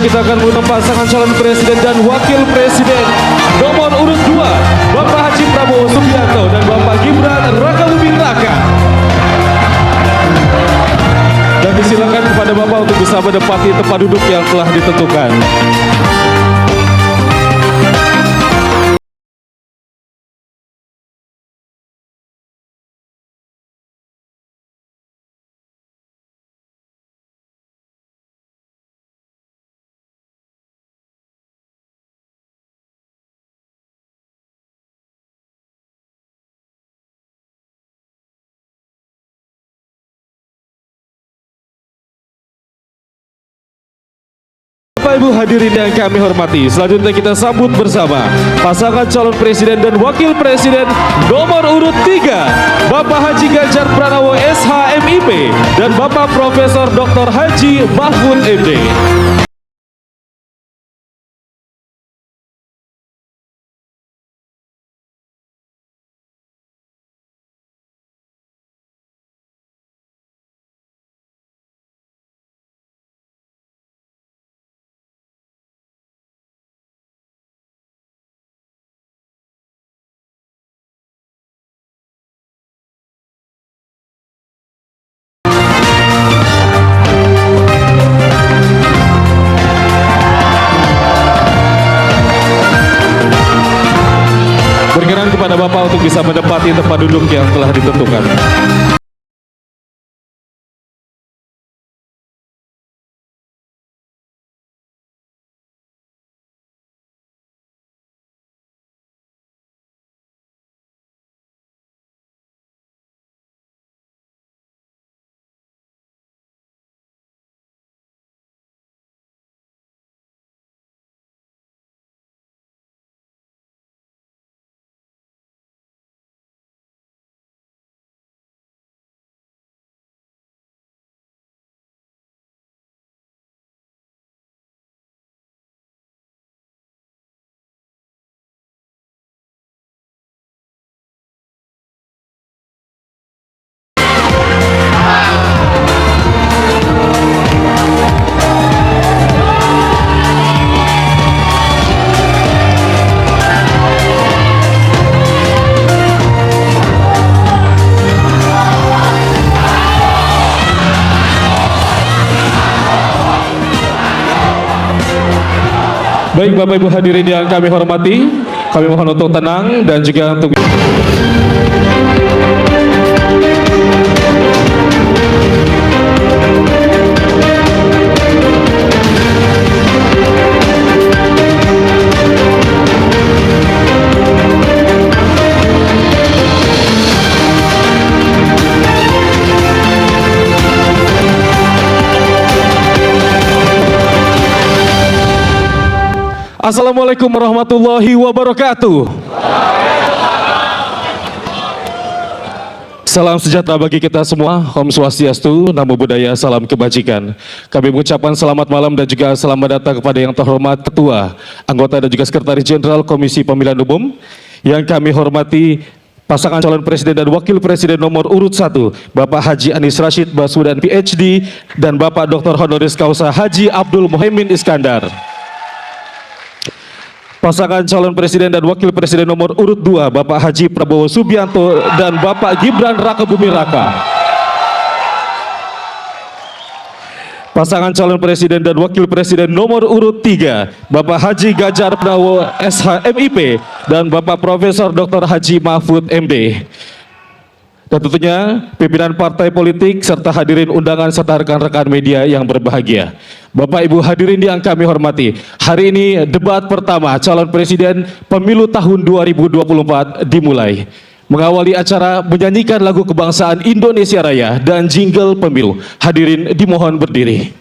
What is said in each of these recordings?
kita akan mengundang pasangan calon presiden dan wakil presiden nomor urut 2, Bapak Haji Prabowo Subianto dan Bapak Gibran Rakabuming Raka. Dan disilakan kepada Bapak untuk bisa menempati tempat duduk yang telah ditentukan. Bapak Ibu hadirin yang kami hormati, selanjutnya kita sambut bersama pasangan calon presiden dan wakil presiden nomor urut 3, Bapak Haji Ganjar Pranowo SHMIP dan Bapak Profesor Dr. Haji Mahfud MD. Berkenan kepada Bapak untuk bisa menempati tempat duduk yang telah ditentukan. Baik Bapak Ibu hadirin yang kami hormati, kami mohon untuk tenang dan juga untuk Assalamualaikum warahmatullahi wabarakatuh. Salam sejahtera bagi kita semua. Om Swastiastu, Namo Buddhaya, salam kebajikan. Kami mengucapkan selamat malam dan juga selamat datang kepada yang terhormat Ketua, Anggota dan juga Sekretaris Jenderal Komisi Pemilihan Umum. Yang kami hormati pasangan calon presiden dan wakil presiden nomor urut 1, Bapak Haji Anies Rashid Baswedan PhD dan Bapak Dr. Honoris Causa Haji Abdul Muhaimin Iskandar. Pasangan calon presiden dan wakil presiden nomor urut 2, Bapak Haji Prabowo Subianto dan Bapak Gibran Rakabuming Raka. Pasangan calon presiden dan wakil presiden nomor urut 3, Bapak Haji Ganjar Pranowo SHMIP dan Bapak Profesor Dr. Haji Mahfud MD. Dan tentunya pimpinan partai politik serta hadirin undangan serta rekan-rekan media yang berbahagia. Bapak Ibu hadirin yang kami hormati, hari ini debat pertama calon presiden pemilu tahun 2024 dimulai. Mengawali acara menyanyikan lagu kebangsaan Indonesia Raya dan jingle pemilu. Hadirin dimohon berdiri.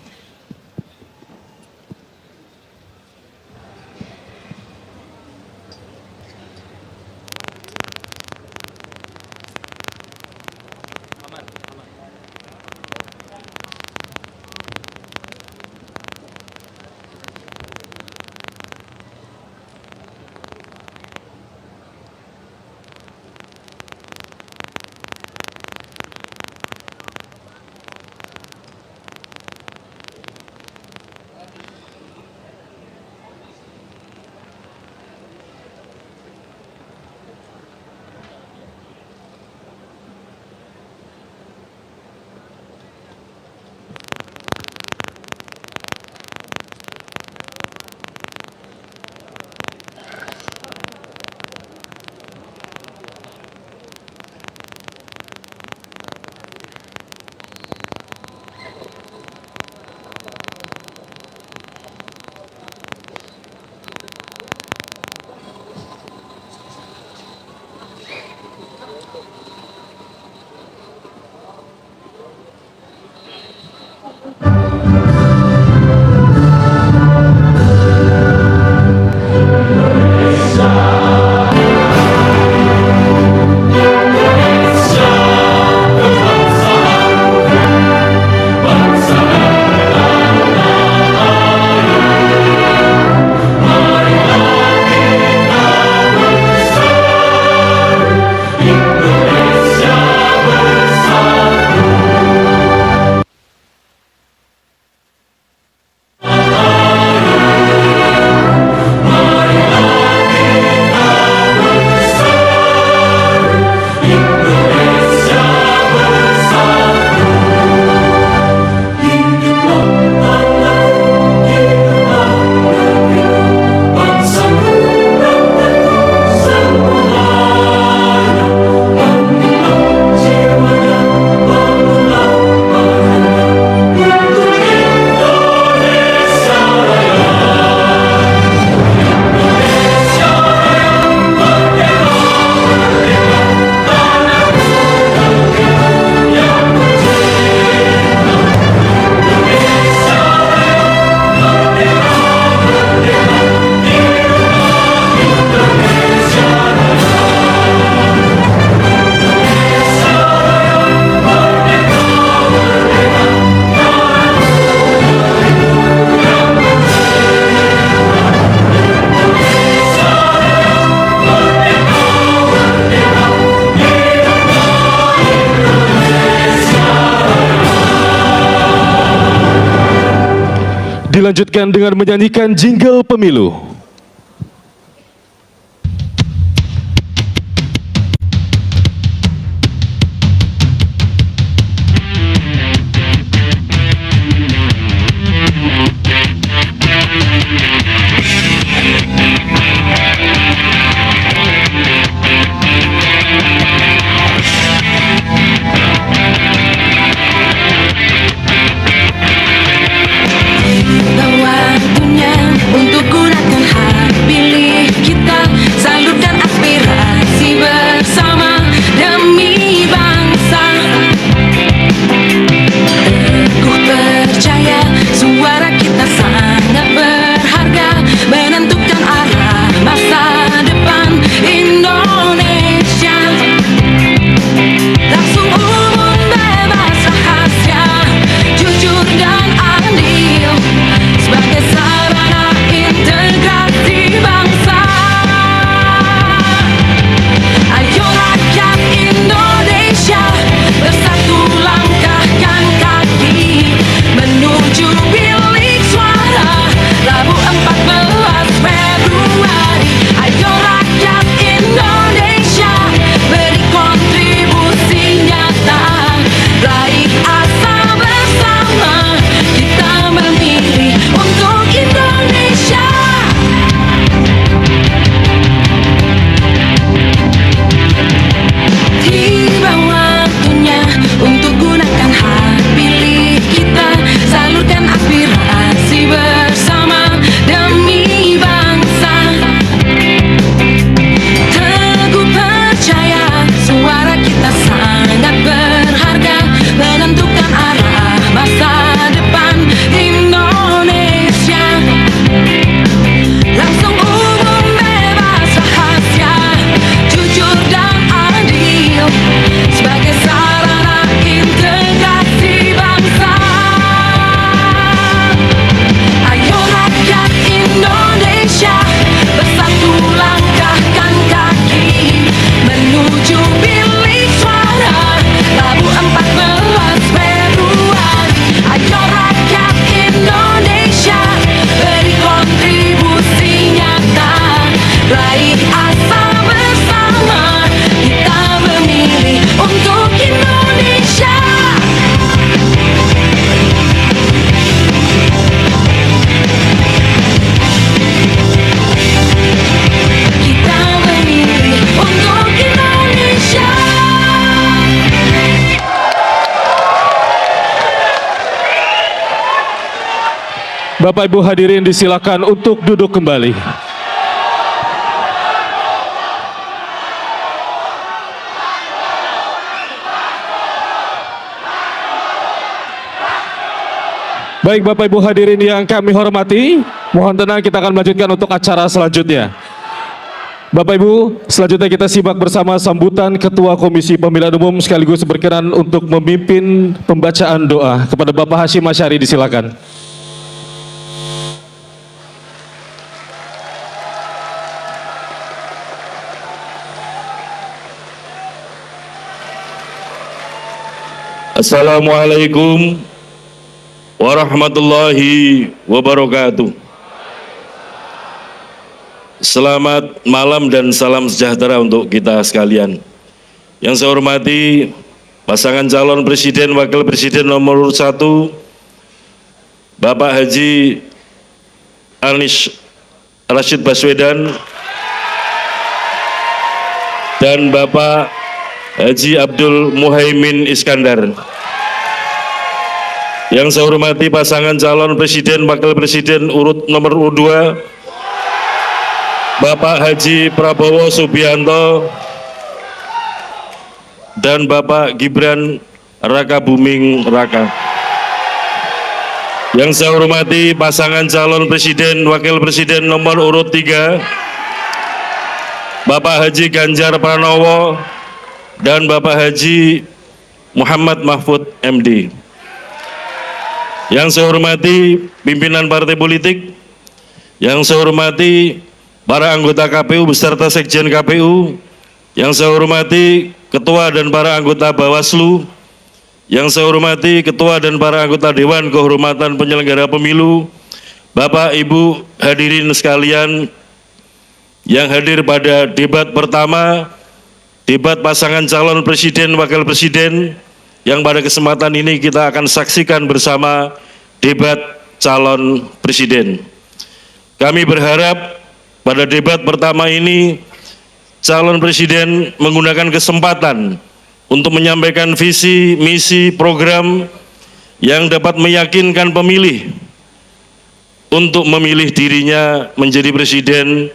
dilanjutkan dengan menyanyikan jingle pemilu. Bapak Ibu hadirin disilakan untuk duduk kembali. Baik Bapak Ibu hadirin yang kami hormati, mohon tenang, kita akan melanjutkan untuk acara selanjutnya. Bapak Ibu, selanjutnya kita simak bersama sambutan Ketua Komisi Pemilihan Umum sekaligus berkenan untuk memimpin pembacaan doa kepada Bapak Hashim Asyari, disilakan. Assalamualaikum warahmatullahi wabarakatuh. Selamat malam dan salam sejahtera untuk kita sekalian. Yang saya hormati pasangan calon presiden wakil presiden nomor 1 Bapak Haji Anies Rashid Baswedan dan Bapak Haji Abdul Muhaimin Iskandar. Yang saya hormati pasangan calon presiden wakil presiden urut nomor 2 Bapak Haji Prabowo Subianto dan Bapak Gibran Raka Buming Raka. Yang saya hormati pasangan calon presiden wakil presiden nomor urut 3 Bapak Haji Ganjar Pranowo dan Bapak Haji Muhammad Mahfud MD. Yang saya hormati pimpinan partai politik, yang saya hormati para anggota KPU beserta Sekjen KPU, yang saya hormati Ketua dan para anggota Bawaslu, yang saya hormati Ketua dan para anggota Dewan Kehormatan Penyelenggara Pemilu, Bapak Ibu hadirin sekalian yang hadir pada debat pertama, debat pasangan calon presiden wakil presiden, yang pada kesempatan ini kita akan saksikan bersama debat calon presiden. Kami berharap pada debat pertama ini calon presiden menggunakan kesempatan untuk menyampaikan visi, misi, program yang dapat meyakinkan pemilih untuk memilih dirinya menjadi presiden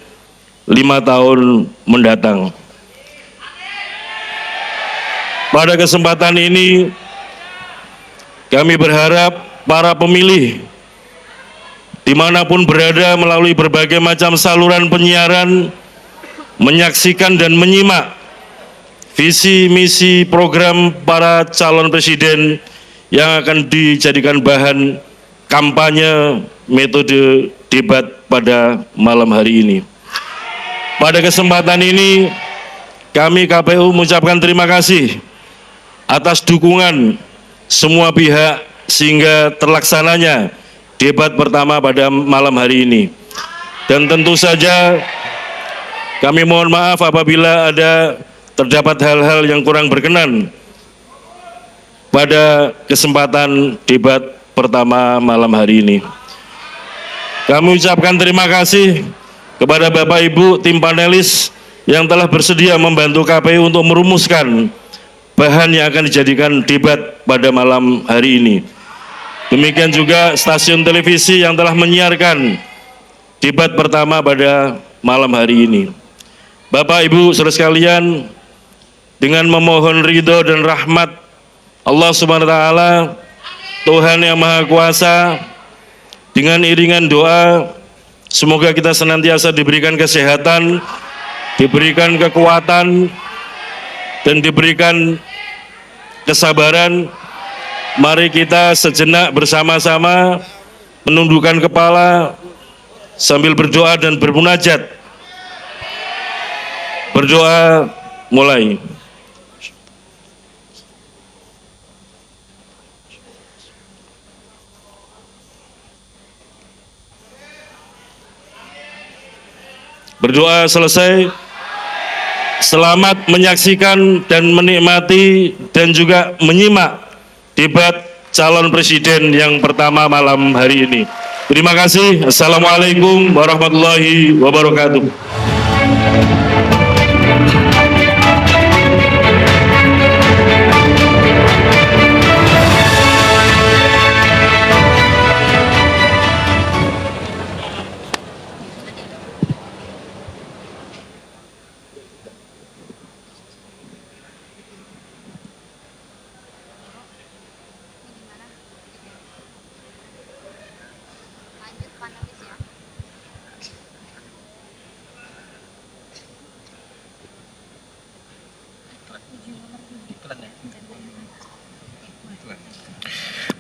5 tahun mendatang. Pada kesempatan ini kami berharap para pemilih dimanapun berada melalui berbagai macam saluran penyiaran menyaksikan dan menyimak visi, misi, program para calon presiden yang akan dijadikan bahan kampanye metode debat pada malam hari ini. Pada kesempatan ini kami KPU mengucapkan terima kasih atas dukungan semua pihak sehingga terlaksananya debat pertama pada malam hari ini. Dan tentu saja kami mohon maaf apabila terdapat hal-hal yang kurang berkenan pada kesempatan debat pertama malam hari ini. Kami ucapkan terima kasih kepada Bapak Ibu tim panelis yang telah bersedia membantu KPU untuk merumuskan bahan yang akan dijadikan debat pada malam hari ini. Demikian juga stasiun televisi yang telah menyiarkan debat pertama pada malam hari ini. Bapak Ibu saudara sekalian, dengan memohon ridho dan rahmat Allah Subhanahu wa taala, Tuhan yang Maha Kuasa, dengan iringan doa semoga kita senantiasa diberikan kesehatan, diberikan kekuatan, dan diberikan kesabaran. Mari kita sejenak bersama-sama menundukkan kepala sambil berdoa dan bermunajat. Berdoa mulai. Berdoa selesai. Selamat menyaksikan dan menikmati dan juga menyimak debat calon presiden yang pertama malam hari ini. Terima kasih. Assalamualaikum warahmatullahi wabarakatuh.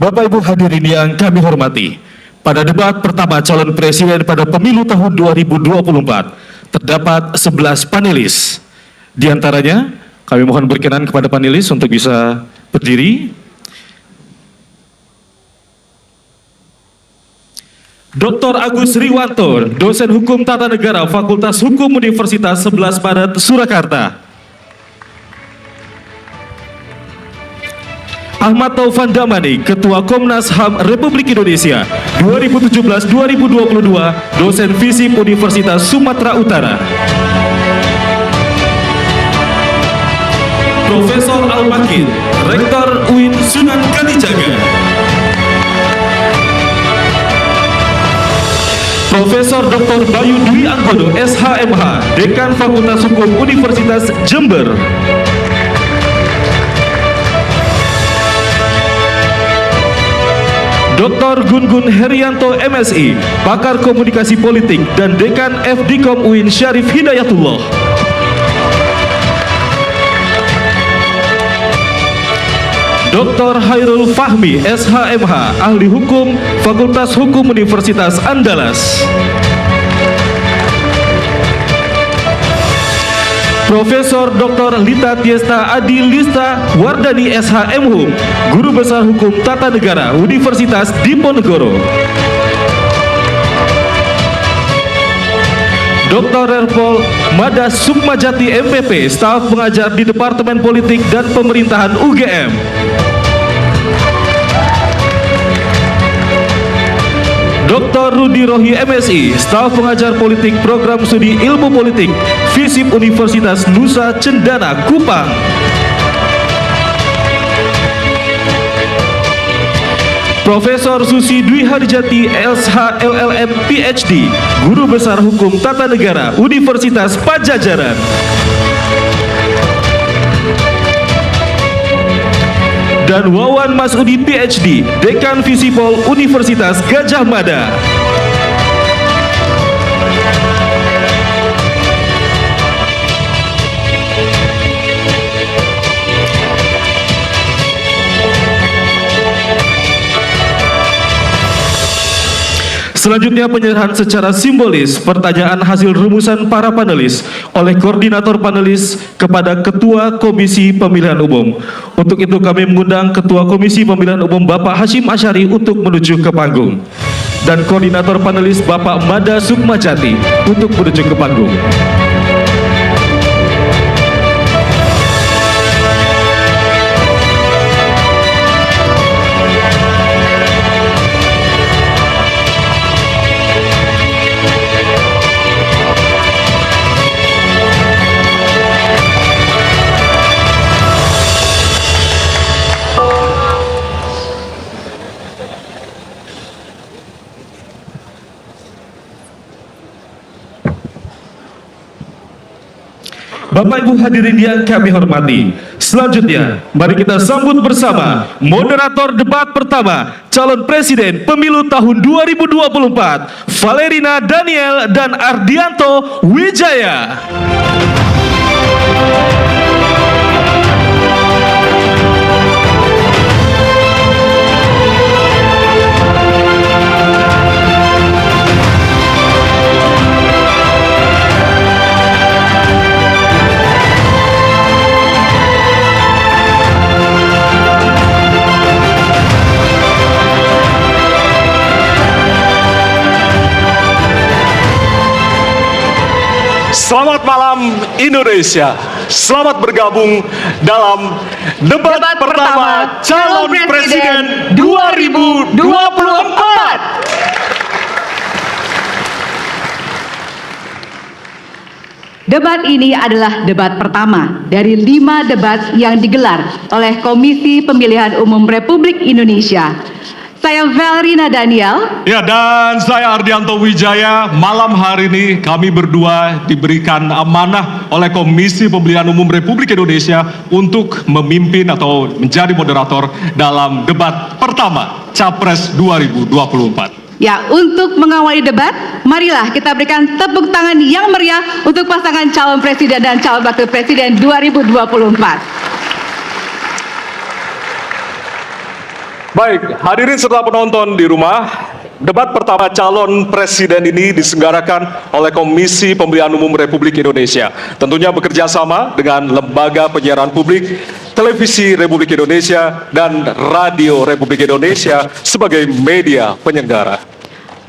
Bapak Ibu hadirin yang kami hormati, pada debat pertama calon presiden pada pemilu tahun 2024 terdapat 11 panelis. Di antaranya kami mohon berkenan kepada panelis untuk bisa berdiri. Dr. Agus Riwanto, dosen Hukum Tata Negara Fakultas Hukum Universitas 11 Maret Surakarta. Ahmad Taufan Damani, Ketua Komnas HAM Republik Indonesia 2017-2022, dosen FISIP Universitas Sumatera Utara. Profesor Al-Makid, Rektor UIN Sunan Kalijaga. Profesor Dr. Bayu Dwi Anggodo, SHMH, Dekan Fakultas Hukum Universitas Jember. Dr. Gun-Gun Herianto MSI, Pakar Komunikasi Politik dan Dekan FDKOM UIN Syarif Hidayatullah. Dr. Hairul Fahmi, SHMH, Ahli Hukum, Fakultas Hukum Universitas Andalas. Profesor Dr. Lita Tiesta Adi Lista Wardani SHMHum, Guru Besar Hukum Tata Negara Universitas Diponegoro. Dr. Erpol Mada Sukmajati MPP, staf pengajar di Departemen Politik dan Pemerintahan UGM. Dr. Rudi Rohi MSI, staf pengajar politik program studi ilmu politik FISIP Universitas Nusa Cendana Kupang. Profesor Susi Dwi Harijati LSH LLM PhD, Guru Besar Hukum Tata Negara Universitas Padjadjaran. Dan Wawan Masudi PhD, Dekan Visipol Universitas Gadjah Mada. Selanjutnya penyerahan secara simbolis pertanyaan hasil rumusan para panelis oleh koordinator panelis kepada Ketua Komisi Pemilihan Umum. Untuk itu kami mengundang Ketua Komisi Pemilihan Umum Bapak Hashim Asyari untuk menuju ke panggung. Dan koordinator panelis Bapak Mada Sukmajati untuk menuju ke panggung. Bapak Ibu hadirin yang kami hormati, selanjutnya mari kita sambut bersama moderator debat pertama calon presiden pemilu tahun 2024, Valerina Daniel dan Ardianto Wijaya. Selamat malam Indonesia. Selamat bergabung dalam debat pertama calon presiden 2024. Debat ini adalah debat pertama dari 5 debat yang digelar oleh Komisi Pemilihan Umum Republik Indonesia. Saya Valerina Daniel. Ya, dan saya Ardianto Wijaya. Malam hari ini kami berdua diberikan amanah oleh Komisi Pemilihan Umum Republik Indonesia untuk memimpin atau menjadi moderator dalam debat pertama Capres 2024. Ya, untuk mengawali debat, marilah kita berikan tepuk tangan yang meriah untuk pasangan calon presiden dan calon wakil presiden 2024. Baik, hadirin serta penonton di rumah, debat pertama calon presiden ini diselenggarakan oleh Komisi Pemilihan Umum Republik Indonesia. Tentunya bekerja sama dengan Lembaga Penyiaran Publik, Televisi Republik Indonesia, dan Radio Republik Indonesia sebagai media penyelenggara.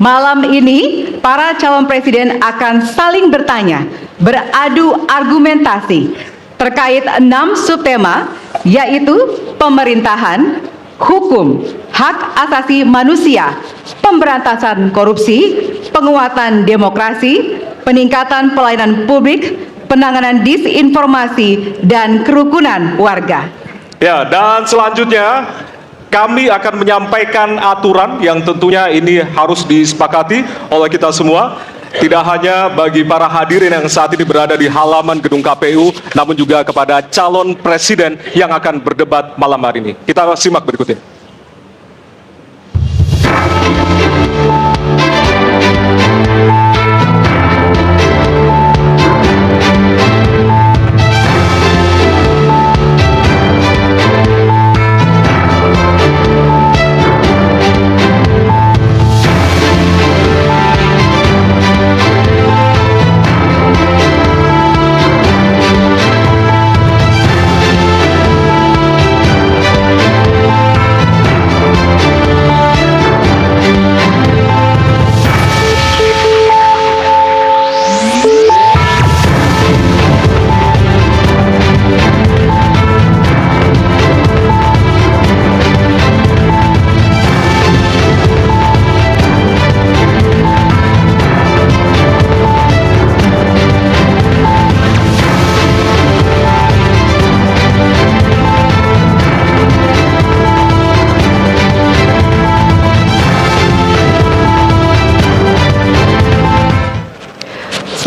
Malam ini, para calon presiden akan saling bertanya, beradu argumentasi terkait 6 subtema, yaitu pemerintahan, hukum, hak asasi manusia, pemberantasan korupsi, penguatan demokrasi, peningkatan pelayanan publik, penanganan disinformasi, dan kerukunan warga. Ya, dan selanjutnya kami akan menyampaikan aturan yang tentunya ini harus disepakati oleh kita semua. Tidak hanya bagi para hadirin yang saat ini berada di halaman gedung KPU, namun juga kepada calon presiden yang akan berdebat malam hari ini. Kita simak berikutnya.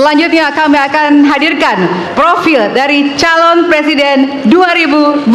Selanjutnya kami akan hadirkan profil dari calon presiden 2024.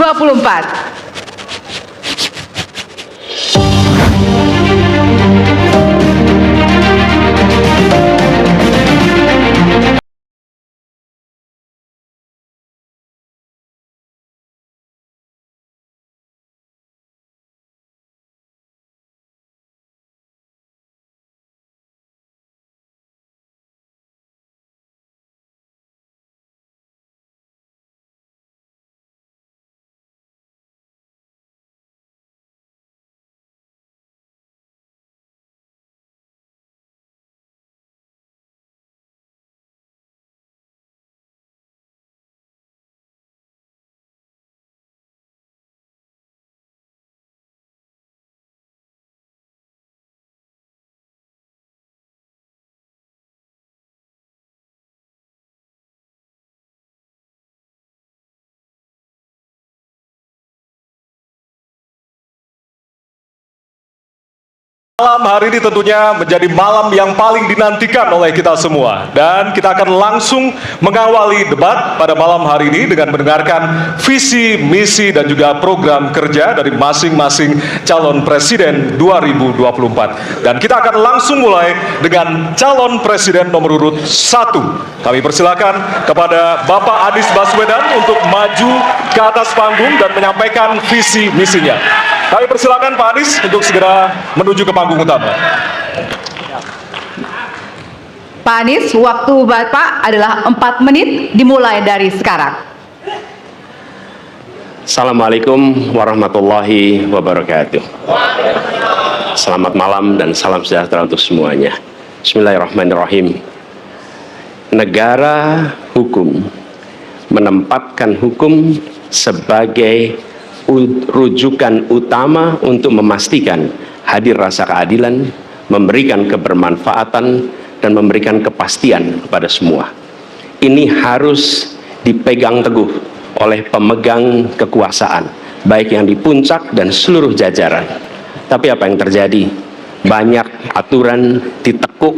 Malam hari ini tentunya menjadi malam yang paling dinantikan oleh kita semua. Dan kita akan langsung mengawali debat pada malam hari ini dengan mendengarkan visi, misi, dan juga program kerja dari masing-masing calon presiden 2024. Dan kita akan langsung mulai dengan calon presiden nomor urut 1. Kami persilakan kepada Bapak Anies Baswedan untuk maju ke atas panggung dan menyampaikan visi misinya. Kami persilakan Pak Anies untuk segera menuju ke panggung utama. Pak Anies, waktu Bapak adalah 4 menit dimulai dari sekarang. Assalamualaikum warahmatullahi wabarakatuh. Selamat malam dan salam sejahtera untuk semuanya. Bismillahirrahmanirrahim. Negara hukum menempatkan hukum sebagai rujukan utama untuk memastikan hadir rasa keadilan, memberikan kebermanfaatan, dan memberikan kepastian kepada semua. Ini harus dipegang teguh oleh pemegang kekuasaan, baik yang di puncak dan seluruh jajaran. Tapi apa yang terjadi? Banyak aturan ditekuk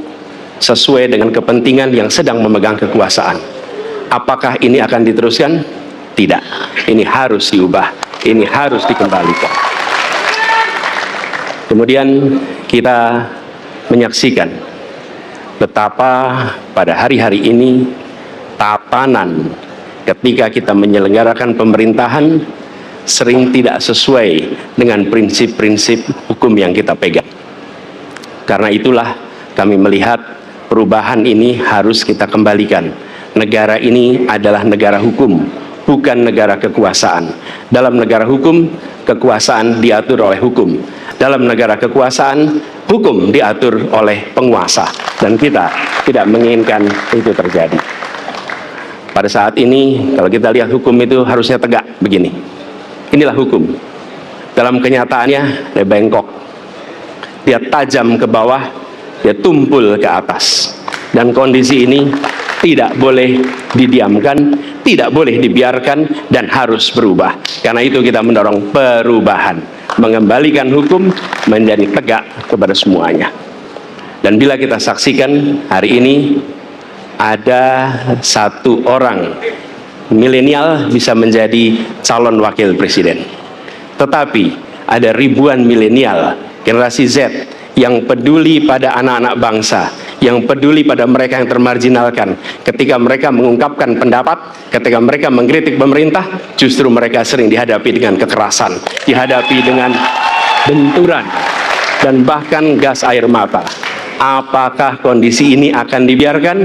sesuai dengan kepentingan yang sedang memegang kekuasaan. Apakah ini akan diteruskan? Tidak. Ini harus diubah. Ini harus dikembalikan. Kemudian kita menyaksikan betapa pada hari-hari ini tatanan ketika kita menyelenggarakan pemerintahan sering tidak sesuai dengan prinsip-prinsip hukum yang kita pegang. Karena itulah kami melihat perubahan ini harus kita kembalikan. Negara ini adalah negara hukum, bukan negara kekuasaan. Dalam negara hukum, kekuasaan diatur oleh hukum. Dalam negara kekuasaan, hukum diatur oleh penguasa. Dan kita tidak menginginkan itu terjadi. Pada saat ini, kalau kita lihat hukum itu harusnya tegak begini. Inilah hukum. Dalam kenyataannya, dia bengkok. Dia tajam ke bawah, dia tumpul ke atas. Dan kondisi ini tidak boleh didiamkan, tidak boleh dibiarkan, dan harus berubah. Karena itu kita mendorong perubahan, mengembalikan hukum menjadi tegak kepada semuanya. Dan bila kita saksikan hari ini ada satu orang milenial bisa menjadi calon wakil presiden, tetapi ada ribuan milenial generasi Z yang peduli pada anak-anak bangsa, yang peduli pada mereka yang termarginalkan. Ketika mereka mengungkapkan pendapat, ketika mereka mengkritik pemerintah, justru mereka sering dihadapi dengan kekerasan, dihadapi dengan benturan, dan bahkan gas air mata. Apakah kondisi ini akan dibiarkan?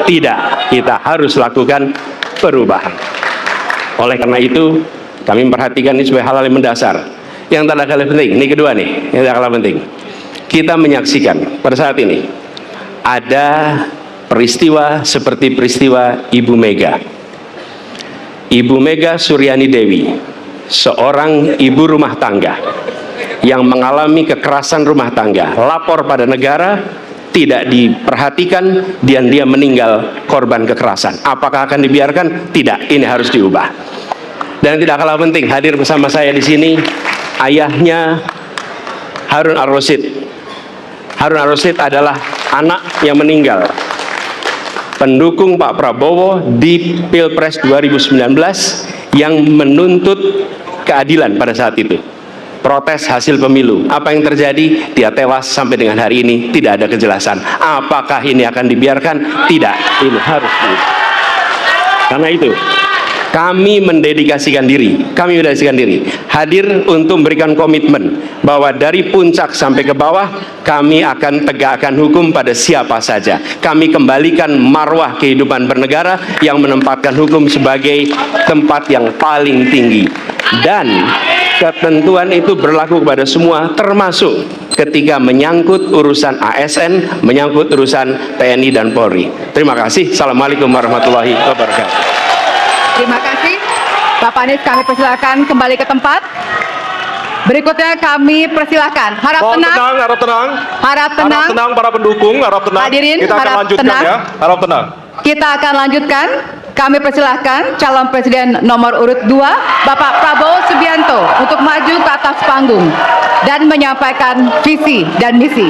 Tidak, kita harus lakukan perubahan. Oleh karena itu, kami memperhatikan ini sebagai hal-hal yang mendasar. Yang tak kalah penting, ini kedua nih, yang tak kalah penting. Kita menyaksikan pada saat ini ada peristiwa seperti peristiwa Ibu Mega. Ibu Mega Suryani Dewi, seorang ibu rumah tangga yang mengalami kekerasan rumah tangga, lapor pada negara, tidak diperhatikan, dan dia meninggal korban kekerasan. Apakah akan dibiarkan? Tidak, ini harus diubah. Dan tidak kalah penting, hadir bersama saya di sini ayahnya Harun Ar-Rasyid. Harun Ar-Rasyid adalah anak yang meninggal pendukung Pak Prabowo di Pilpres 2019 yang menuntut keadilan pada saat itu. Protes hasil pemilu. Apa yang terjadi? Dia tewas sampai dengan hari ini tidak ada kejelasan. Apakah ini akan dibiarkan? Tidak. Ini harus dibiarkan. Karena itu kami mendedikasikan diri, hadir untuk memberikan komitmen bahwa dari puncak sampai ke bawah kami akan tegakkan hukum pada siapa saja. Kami kembalikan marwah kehidupan bernegara yang menempatkan hukum sebagai tempat yang paling tinggi. Dan ketentuan itu berlaku kepada semua, termasuk ketika menyangkut urusan ASN, menyangkut urusan TNI dan Polri. Terima kasih. Assalamualaikum warahmatullahi wabarakatuh. Terima kasih. Bapak Anies, kami persilakan kembali ke tempat. Berikutnya kami persilakan. Harap Mohon tenang. harap tenang. Harap tenang. Harap tenang para pendukung, harap tenang. Hadirin, Kita akan harap lanjutkan tenang. ya. Harap tenang. Kita akan lanjutkan. Kami persilahkan calon presiden nomor urut 2, Bapak Prabowo Subianto, untuk maju ke atas panggung dan menyampaikan visi dan misi.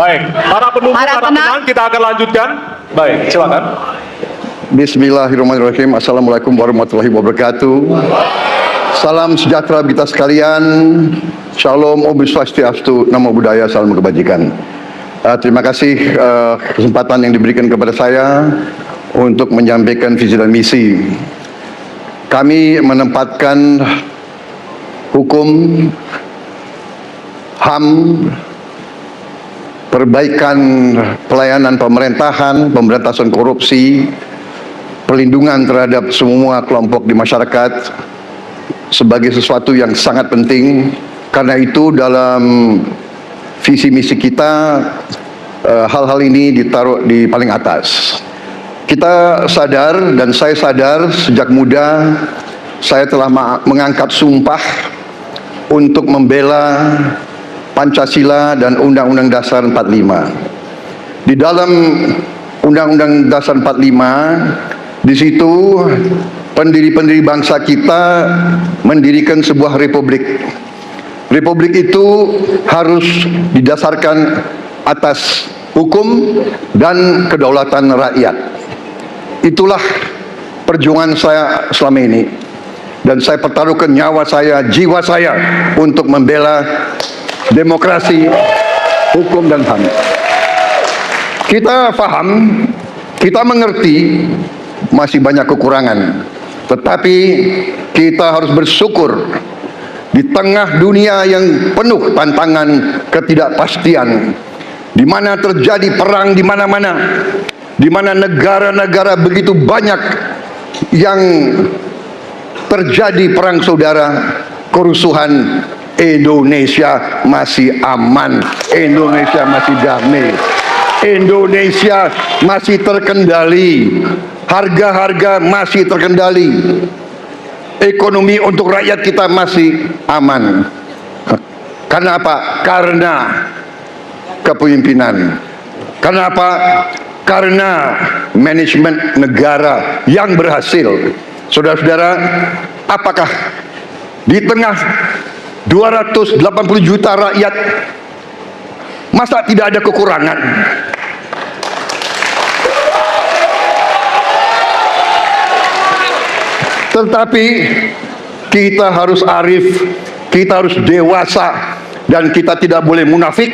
Baik, para pendukung Harap harap tenang. tenang. Kita akan lanjutkan. Baik, silakan. Bismillahirrahmanirrahim. Assalamualaikum warahmatullahi wabarakatuh. Salam sejahtera kita sekalian. Shalom, Om Swastiastu, Namo Buddhaya, salam kebajikan. Terima kasih kesempatan yang diberikan kepada saya untuk menyampaikan visi dan misi. Kami menempatkan hukum, HAM, perbaikan pelayanan pemerintahan, pemberantasan korupsi, perlindungan terhadap semua kelompok di masyarakat sebagai sesuatu yang sangat penting. Karena itu dalam visi misi kita hal-hal ini ditaruh di paling atas. Kita sadar dan saya sadar sejak muda saya telah mengangkat sumpah untuk membela Pancasila dan Undang-Undang Dasar 45. Di dalam Undang-Undang Dasar 45, di situ pendiri-pendiri bangsa kita mendirikan sebuah republik. Republik itu harus didasarkan atas hukum dan kedaulatan rakyat. Itulah perjuangan saya selama ini. Dan saya pertaruhkan nyawa saya, jiwa saya untuk membela demokrasi, hukum dan HAM. Kita paham, kita mengerti masih banyak kekurangan. Tetapi kita harus bersyukur di tengah dunia yang penuh tantangan ketidakpastian, di mana terjadi perang di mana-mana, di mana negara-negara begitu banyak yang terjadi perang saudara, kerusuhan, Indonesia masih aman, Indonesia masih damai, Indonesia masih terkendali, harga-harga masih terkendali, ekonomi untuk rakyat kita masih aman. Karena apa? Karena kepemimpinan. Karena apa? Karena manajemen negara yang berhasil. Saudara-saudara, apakah di tengah 280 juta rakyat masa tidak ada kekurangan? Tetapi kita harus arif, kita harus dewasa, dan kita tidak boleh munafik.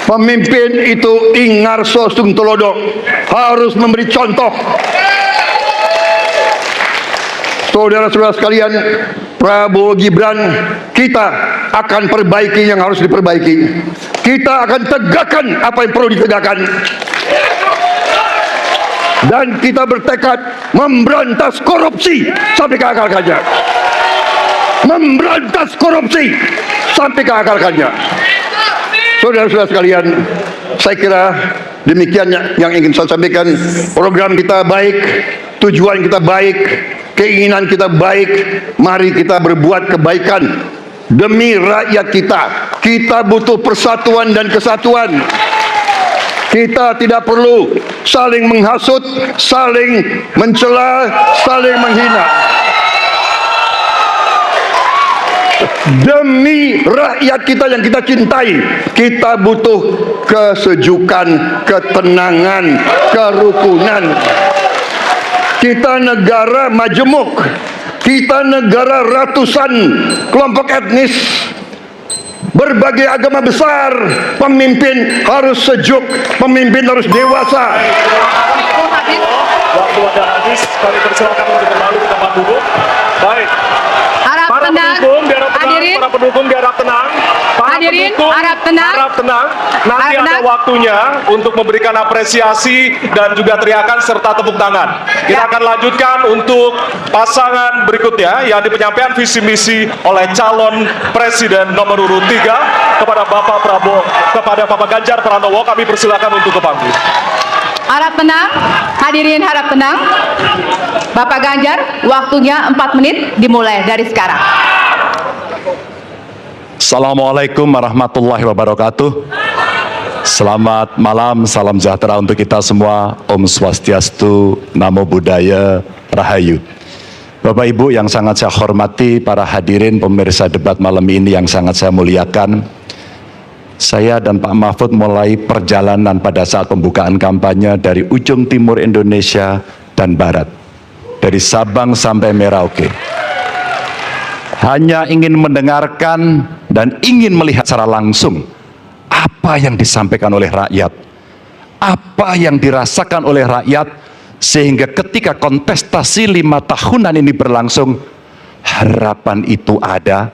Pemimpin itu ingarso sung tulodo, harus memberi contoh. Saudara-saudara sekalian, Prabowo Gibran, kita akan perbaiki yang harus diperbaiki. Kita akan tegakkan apa yang perlu ditegakkan. Dan kita bertekad memberantas korupsi sampai ke akar-akarnya. Memberantas korupsi sampai ke akar-akarnya. Saudara-saudara sekalian, saya kira demikian yang ingin saya sampaikan. Program kita baik, tujuan kita baik, keinginan kita baik. Mari kita berbuat kebaikan demi rakyat kita. Kita butuh persatuan dan kesatuan. Kita tidak perlu saling menghasut, saling mencela, saling menghina. Demi rakyat kita yang kita cintai. Kita butuh kesejukan, ketenangan, kerukunan. Kita negara majemuk. Kita negara ratusan kelompok etnis, berbagai agama besar. Pemimpin harus sejuk, pemimpin harus dewasa. Waktu Anda habis, kami persilakan untuk kembali ke tempat duduk. Baik. Harap Para tenang. pendukung diharap tenang. Hadirin. Para pendukung diharap tenang. Para Hadirin, pendukung harap tenang. harap tenang. Nanti Harap ada tenang. waktunya untuk memberikan apresiasi dan juga teriakan serta tepuk tangan. Kita Ya. akan lanjutkan untuk pasangan berikutnya yang di penyampaian visi misi oleh calon presiden nomor urut 3 kepada Bapak Prabowo, kepada Bapak Ganjar Pranowo. Kami persilakan untuk ke panggung. Harap tenang, hadirin harap tenang. Bapak Ganjar, waktunya 4 menit dimulai dari sekarang. Assalamualaikum warahmatullahi wabarakatuh. Selamat malam, salam sejahtera untuk kita semua. Om Swastiastu, Namo Buddhaya, Rahayu. Bapak Ibu yang sangat saya hormati, para hadirin pemirsa debat malam ini yang sangat saya muliakan. Saya dan Pak Mahfud mulai perjalanan pada saat pembukaan kampanye dari ujung timur Indonesia dan barat, dari Sabang sampai Merauke. Hanya ingin mendengarkan dan ingin melihat secara langsung apa yang disampaikan oleh rakyat, apa yang dirasakan oleh rakyat, sehingga ketika kontestasi 5 tahunan ini berlangsung, harapan itu ada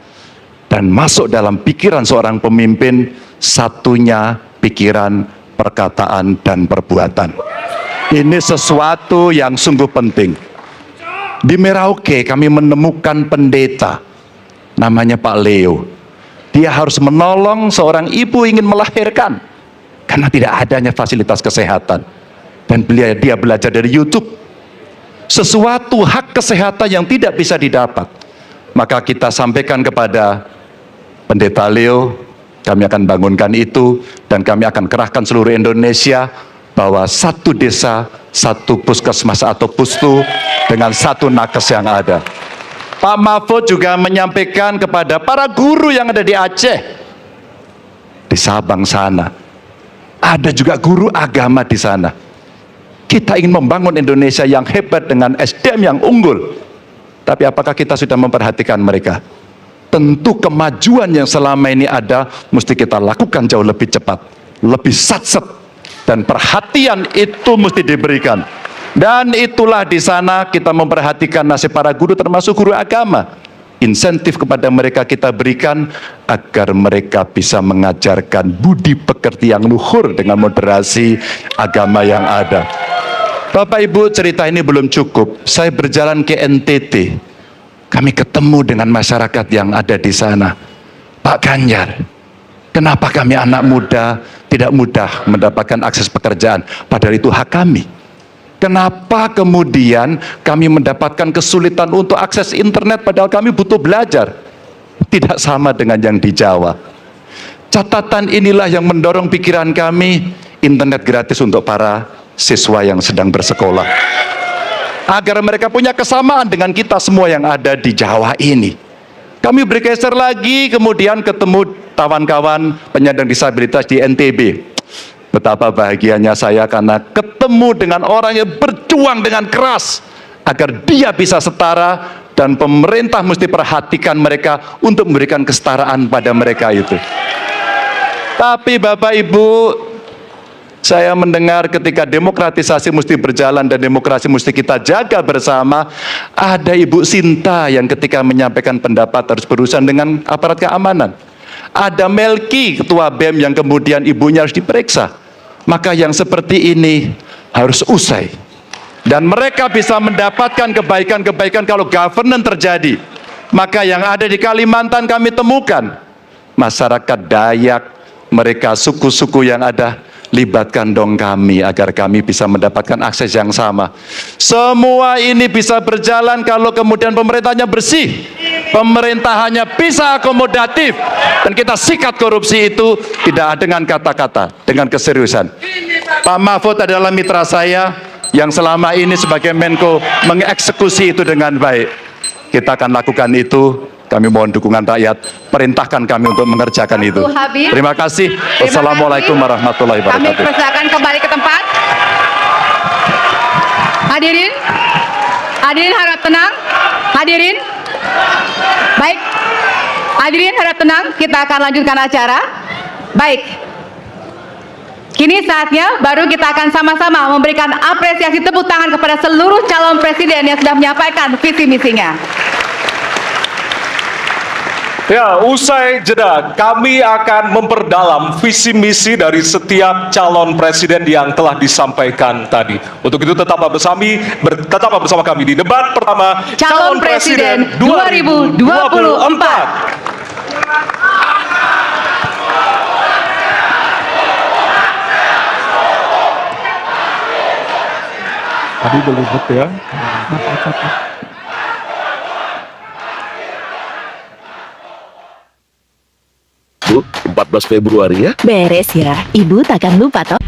dan masuk dalam pikiran seorang pemimpin. Satunya pikiran, perkataan, dan perbuatan. Ini sesuatu yang sungguh penting. Di Merauke kami menemukan pendeta namanya Pak Leo. Dia harus menolong seorang ibu ingin melahirkan karena tidak adanya fasilitas kesehatan, dan dia belajar dari YouTube. Sesuatu hak kesehatan yang tidak bisa didapat, maka kita sampaikan kepada Pendeta Leo. Kami akan bangunkan itu, dan kami akan kerahkan seluruh Indonesia bahwa satu desa, satu puskesmas atau pustu dengan satu nakes yang ada. Pak Mahfud juga menyampaikan kepada para guru yang ada di Aceh, di Sabang sana. Ada juga guru agama di sana. Kita ingin membangun Indonesia yang hebat dengan SDM yang unggul. Tapi apakah kita sudah memperhatikan mereka? Tentu kemajuan yang selama ini ada mesti kita lakukan jauh lebih cepat, lebih satset, dan perhatian itu mesti diberikan. Dan itulah di sana kita memperhatikan nasib para guru, termasuk guru agama. Insentif kepada mereka kita berikan agar mereka bisa mengajarkan budi pekerti yang luhur dengan moderasi agama yang ada. Bapak Ibu, cerita ini belum cukup. Saya berjalan ke NTT. Kami ketemu dengan masyarakat yang ada di sana. Pak Ganjar, kenapa kami anak muda tidak mudah mendapatkan akses pekerjaan? Padahal itu hak kami. Kenapa kemudian kami mendapatkan kesulitan untuk akses internet padahal kami butuh belajar? Tidak sama dengan yang di Jawa. Catatan inilah yang mendorong pikiran kami, internet gratis untuk para siswa yang sedang bersekolah, agar mereka punya kesamaan dengan kita semua yang ada di Jawa ini. Kami bergeser lagi, kemudian ketemu kawan-kawan penyandang disabilitas di NTB. Betapa bahagianya saya karena ketemu dengan orang yang berjuang dengan keras agar dia bisa setara, dan pemerintah mesti perhatikan mereka untuk memberikan kesetaraan pada mereka itu. Tapi Bapak Ibu, saya mendengar ketika demokratisasi mesti berjalan dan demokrasi mesti kita jaga bersama, ada Ibu Sinta yang ketika menyampaikan pendapat harus berurusan dengan aparat keamanan. Ada Melki, ketua BEM, yang kemudian ibunya harus diperiksa. Maka yang seperti ini harus usai. Dan mereka bisa mendapatkan kebaikan-kebaikan kalau governance terjadi. Maka yang ada di Kalimantan kami temukan, masyarakat Dayak, mereka suku-suku yang ada, libatkan dong kami agar kami bisa mendapatkan akses yang sama. Semua ini bisa berjalan kalau kemudian pemerintahnya bersih, pemerintahannya bisa akomodatif, dan kita sikat korupsi itu tidak dengan kata-kata, dengan keseriusan. Pak Mahfud adalah mitra saya yang selama ini sebagai Menko mengeksekusi itu dengan baik. Kita akan lakukan itu Kami mohon dukungan rakyat, perintahkan kami untuk mengerjakan itu. Habib. Terima kasih. Terima Wassalamualaikum kasih. warahmatullahi Kami wabarakatuh. persilakan kembali ke tempat. Hadirin, hadirin harap tenang. Hadirin, baik. Hadirin harap tenang. Kita akan lanjutkan acara. Baik. Kini saatnya baru kita akan sama-sama memberikan apresiasi tepuk tangan kepada seluruh calon presiden yang sudah menyampaikan visi misinya. Ya, usai jeda, kami akan memperdalam visi misi dari setiap calon presiden yang telah disampaikan tadi. Untuk itu tetaplah bersama kami di debat pertama Calon Presiden 2024. Tadi belibet ya. Bu, 14 Februari ya? Beres ya, Ibu takkan lupa toh.